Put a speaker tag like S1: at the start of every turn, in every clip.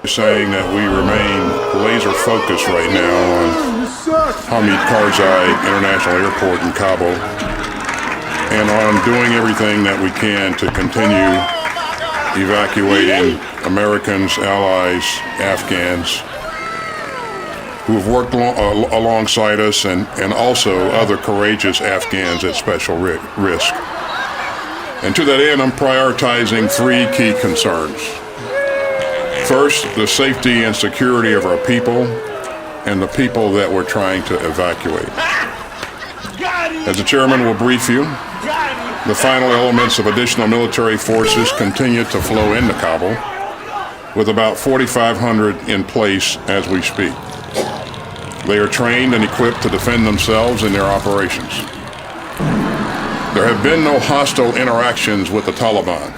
S1: saying that we remain laser focused right now on Hamid Karzai International Airport in Kabul and on doing everything that we can to continue evacuating Americans, allies, Afghans who have worked alongside us and also other courageous Afghans at special risk. And to that end, I'm prioritizing three key concerns. First, the safety and security of our people and the people that we're trying to evacuate. As the chairman will brief you, the final elements of additional military forces continue to flow into Kabul, with about 4,500 in place as we speak. They are trained and equipped to defend themselves in their operations. There have been no hostile interactions with the Taliban,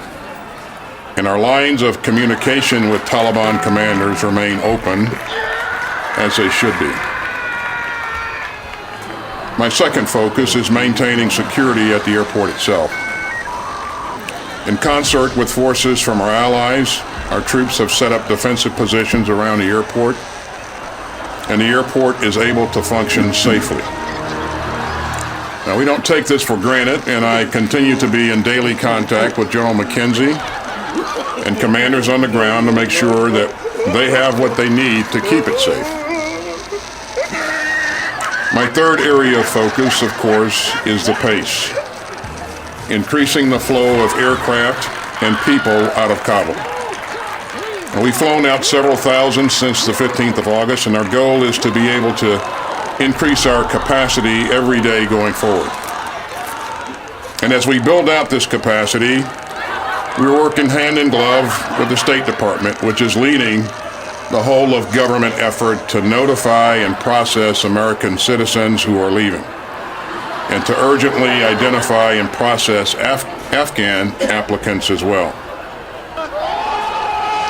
S1: and our lines of communication with Taliban commanders remain open, as they should be. My second focus is maintaining security at the airport itself. In concert with forces from our allies, our troops have set up defensive positions around the airport, and the airport is able to function safely. Now, we don't take this for granted, and I continue to be in daily contact with General McKenzie and commanders on the ground to make sure that they have what they need to keep it safe. My third area of focus, of course, is the pace, increasing the flow of aircraft and people out of Kabul. Now, we've flown out several thousand since the 15th of August, and our goal is to be able to increase our capacity every day going forward. And as we build out this capacity, we're working hand in glove with the State Department, which is leading the whole of government effort to notify and process American citizens who are leaving, and to urgently identify and process Afghan applicants as well.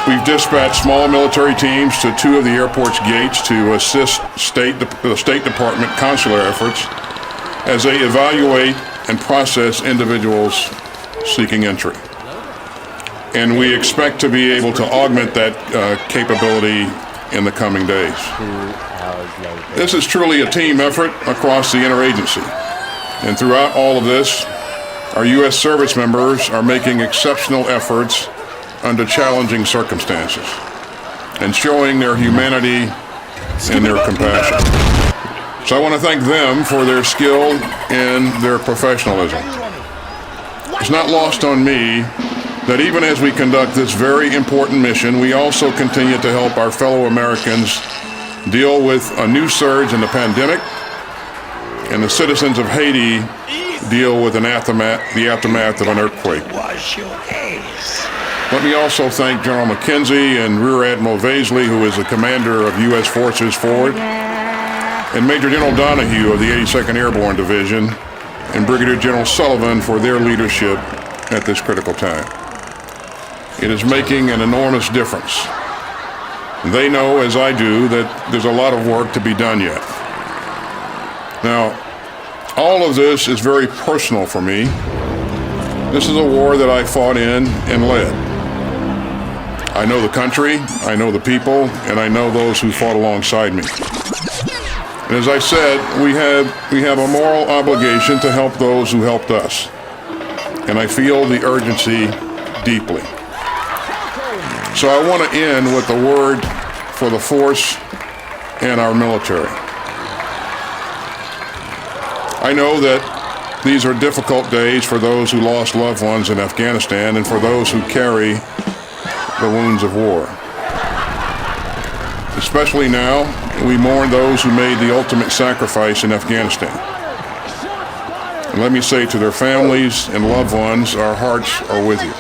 S1: We've dispatched small military teams to two of the airport's gates to assist the State Department consular efforts as they evaluate and process individuals seeking entry. And we expect to be able to augment that capability in the coming days. This is truly a team effort across the interagency. And throughout all of this, our U.S. service members are making exceptional efforts under challenging circumstances and showing their humanity and their compassion. So I want to thank them for their skill and their professionalism. It's not lost on me that even as we conduct this very important mission, we also continue to help our fellow Americans deal with a new surge in the pandemic, and the citizens of Haiti deal with the aftermath of an earthquake. Let me also thank General McKenzie and Rear Admiral Vaisley, who is the commander of U.S. Forces Forward, and Major General Donahue of the 82nd Airborne Division, and Brigadier General Sullivan for their leadership at this critical time. It is making an enormous difference. They know, as I do, that there's a lot of work to be done yet. Now, all of this is very personal for me. This is a war that I fought in and led. I know the country, I know the people, and I know those who fought alongside me. And as I said, we have a moral obligation to help those who helped us. And I feel the urgency deeply. So I want to end with a word for the force and our military. I know that these are difficult days for those who lost loved ones in Afghanistan and for those who carry the wounds of war. Especially now, we mourn those who made the ultimate sacrifice in Afghanistan. And let me say to their families and loved ones, our hearts are with you.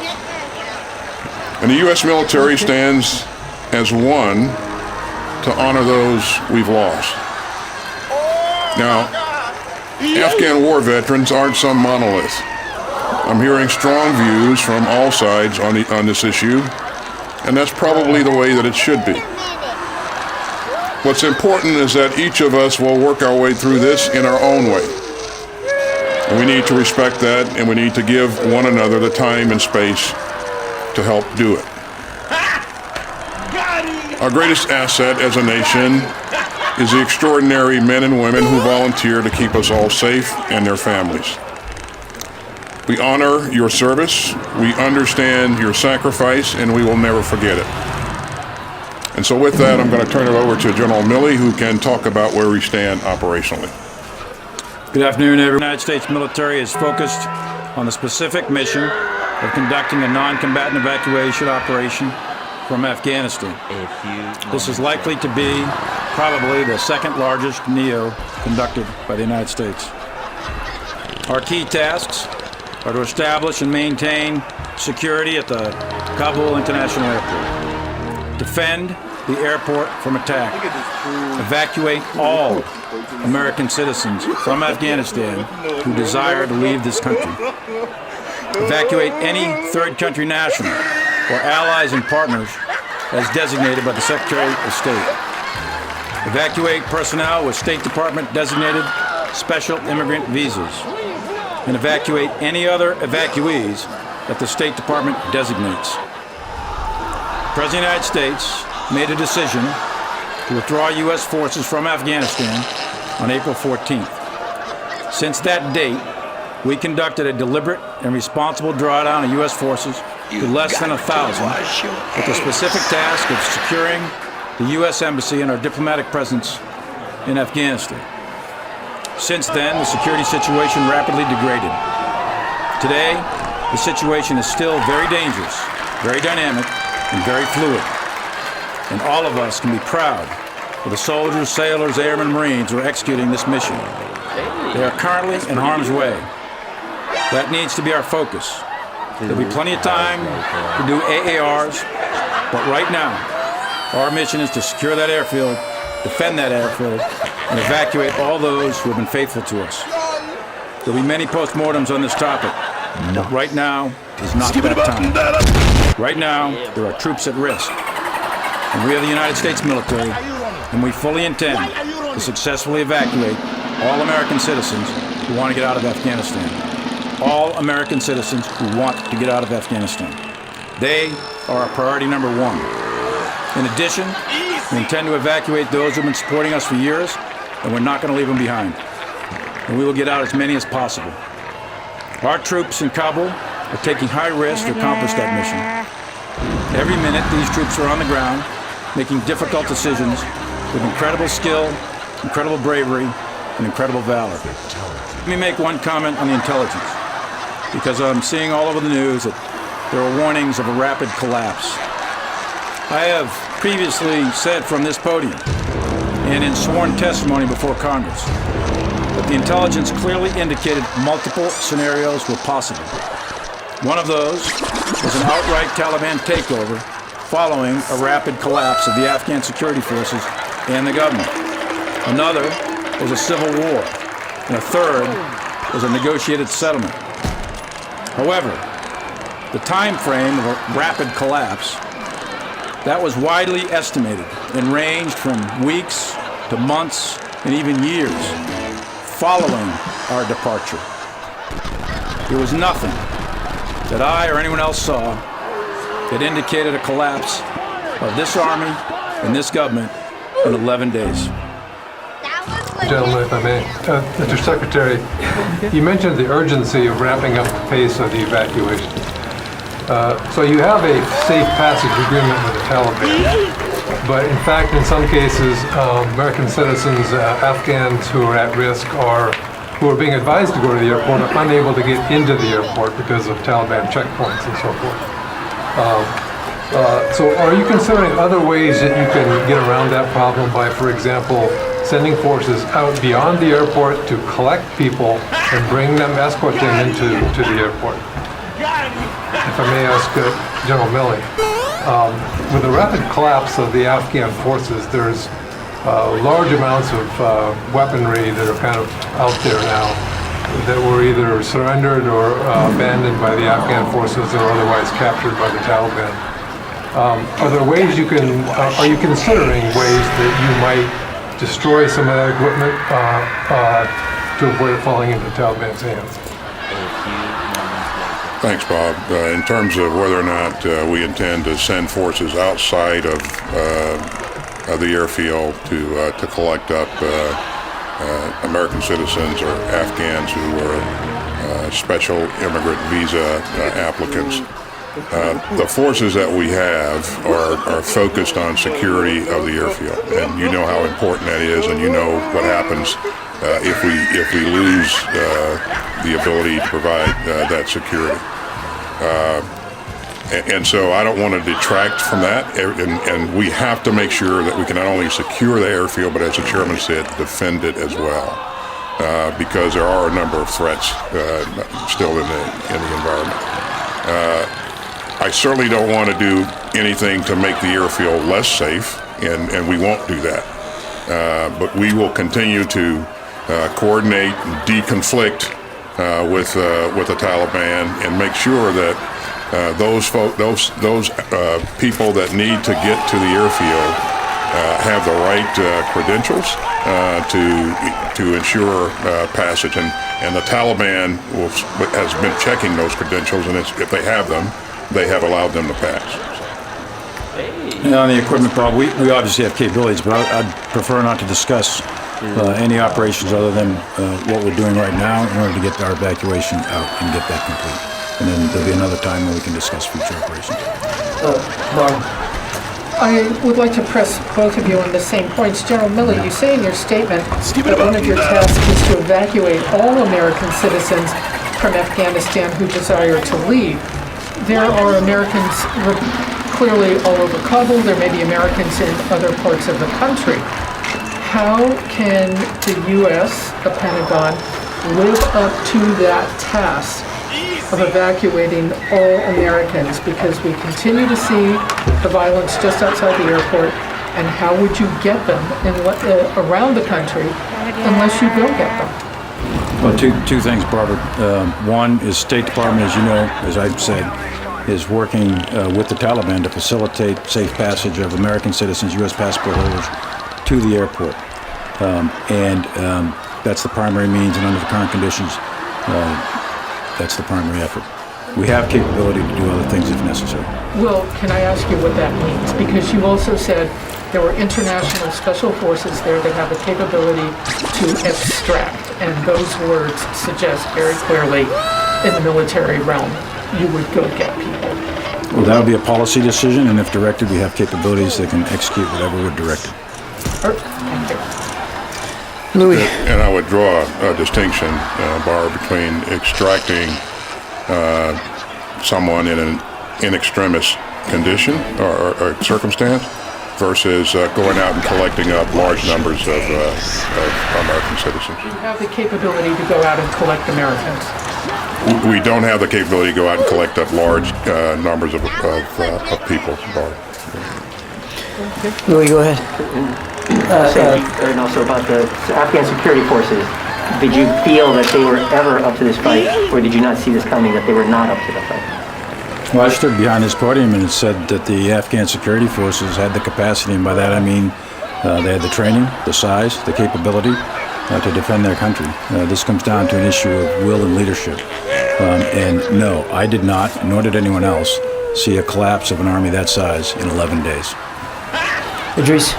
S1: And the U.S. military stands as one to honor those we've lost. Now, Afghan war veterans aren't some monolith. I'm hearing strong views from all sides on this issue, and that's probably the way that it should be. What's important is that each of us will work our way through this in our own way. And we need to respect that, and we need to give one another the time and space to help do it.
S2: Got him!
S1: Our greatest asset as a nation is the extraordinary men and women who volunteer to keep us all safe and their families. We honor your service, we understand your sacrifice, and we will never forget it. And so with that, I'm going to turn it over to General Milley, who can talk about where we stand operationally.
S2: Good afternoon, everyone. The United States military is focused on the specific mission of conducting a non-combatant evacuation operation from Afghanistan. This is likely to be probably the second largest NEO conducted by the United States. Our key tasks are to establish and maintain security at the Kabul International Airport, defend the airport from attack, evacuate all American citizens from Afghanistan who desire to leave this country, evacuate any third country national or allies and partners as designated by the Secretary of State, evacuate personnel with State Department designated special immigrant visas, and evacuate any other evacuees that the State Department designates. The President of the United States made a decision to withdraw U.S. forces from Afghanistan on April 14th. Since that date, we conducted a deliberate and responsible drawdown of U.S. forces to less than 1,000 with the specific task of securing the U.S. Embassy and our diplomatic presence in Afghanistan. Since then, the security situation rapidly degraded. Today, the situation is still very dangerous, very dynamic, and very fluid. And all of us can be proud of the soldiers, sailors, airmen, Marines who are executing this mission. They are currently in harm's way. That needs to be our focus. There'll be plenty of time to do AARs, but right now, our mission is to secure that airfield, defend that airfield, and evacuate all those who have been faithful to us. There'll be many postmortems on this topic, but right now is not that time. Right now, there are troops at risk, and we are the United States military, and we fully intend to successfully evacuate all American citizens who want to get out of Afghanistan. All American citizens who want to get out of Afghanistan. They are our priority number one. In addition, we intend to evacuate those who have been supporting us for years, and we're not going to leave them behind. And we will get out as many as possible. Our troops in Kabul are taking high risks to accomplish that mission. Every minute, these troops are on the ground, making difficult decisions with incredible skill, incredible bravery, and incredible valor. Let me make one comment on the intelligence, because I'm seeing all over the news that there are warnings of a rapid collapse. I have previously said from this podium and in sworn testimony before Congress that the intelligence clearly indicated multiple scenarios were possible. One of those was an outright Taliban takeover following a rapid collapse of the Afghan security forces and the government. Another was a civil war, and a third was a negotiated settlement. However, the time frame of a rapid collapse, that was widely estimated and ranged from weeks to months and even years following our departure. There was nothing that I or anyone else saw that indicated a collapse of this army and this government in 11 days.
S3: Gentlemen, if I may. Mr. Secretary, you mentioned the urgency of ramping up the pace of the evacuation. So you have a safe passage agreement with the Taliban, but in fact, in some cases, American citizens, Afghans who are at risk or who are being advised to go to the airport are unable to get into the airport because of Taliban checkpoints and so forth. So are you considering other ways that you can get around that problem by, for example, sending forces out beyond the airport to collect people and bring them, escort them into the airport? If I may ask General Milley, with the rapid collapse of the Afghan forces, there's large amounts of weaponry that are kind of out there now that were either surrendered or abandoned by the Afghan forces or otherwise captured by the Taliban. Are there ways you can, are you considering ways that you might destroy some of that equipment to avoid it falling into the Taliban's hands?
S1: Thanks, Bob. In terms of whether or not we intend to send forces outside of the airfield to collect up American citizens or Afghans who are special immigrant visa applicants, the forces that we have are focused on security of the airfield, and you know how important that is, and you know what happens if we lose the ability to provide that security. And so I don't want to detract from that, and we have to make sure that we can not only secure the airfield, but as the chairman said, defend it as well, because there are a number of threats still in the environment. I certainly don't want to do anything to make the airfield less safe, and we won't do that. But we will continue to coordinate and deconflict with the Taliban and make sure that those people that need to get to the airfield have the right credentials to ensure passage, and the Taliban has been checking those credentials, and if they have them, they have allowed them to pass.
S2: And on the equipment problem, we obviously have capabilities, but I'd prefer not to discuss any operations other than what we're doing right now in order to get our evacuation out and get that complete. And then there'll be another time when we can discuss future operations.
S4: Bob, I would like to press both of you on the same points. General Milley, you say in your statement that one of your tasks is to evacuate all American citizens from Afghanistan who desire to leave. There are Americans clearly all over Kabul. There may be Americans in other parts of the country. How can the U.S., the Pentagon, live up to that task of evacuating all Americans, because we continue to see the violence just outside the airport, and how would you get them around the country unless you go get them?
S2: Well, two things, Barbara. One is State Department, as you know, as I've said, is working with the Taliban to facilitate safe passage of American citizens, U.S. passport holders, to the airport. That's the primary means, and under the current conditions, that's the primary effort. We have capability to do other things if necessary.
S4: Well, can I ask you what that means? Because you also said there were international special forces there that have the capability to extract, and those words suggest very clearly in the military realm, you would go get people.
S2: Well, that would be a policy decision, and if directed, we have capabilities that can execute whatever we're directed.
S4: Thank you.
S5: Louis.
S1: And I would draw a distinction, Barb, between extracting someone in an in extremis condition or circumstance versus going out and collecting up large numbers of American citizens.
S4: You have the capability to go out and collect Americans.
S1: We don't have the capability to go out and collect up large numbers of people, Barb.
S5: Louis, go ahead.
S6: And also about the Afghan security forces. Did you feel that they were ever up to this fight, or did you not see this coming, that they were not up to the fight?
S2: Well, I stood behind this podium and said that the Afghan security forces had the capacity, and by that I mean they had the training, the size, the capability to defend their country. This comes down to an issue of will and leadership. And no, I did not, nor did anyone else, see a collapse of an army that size in 11 days.
S5: Idris.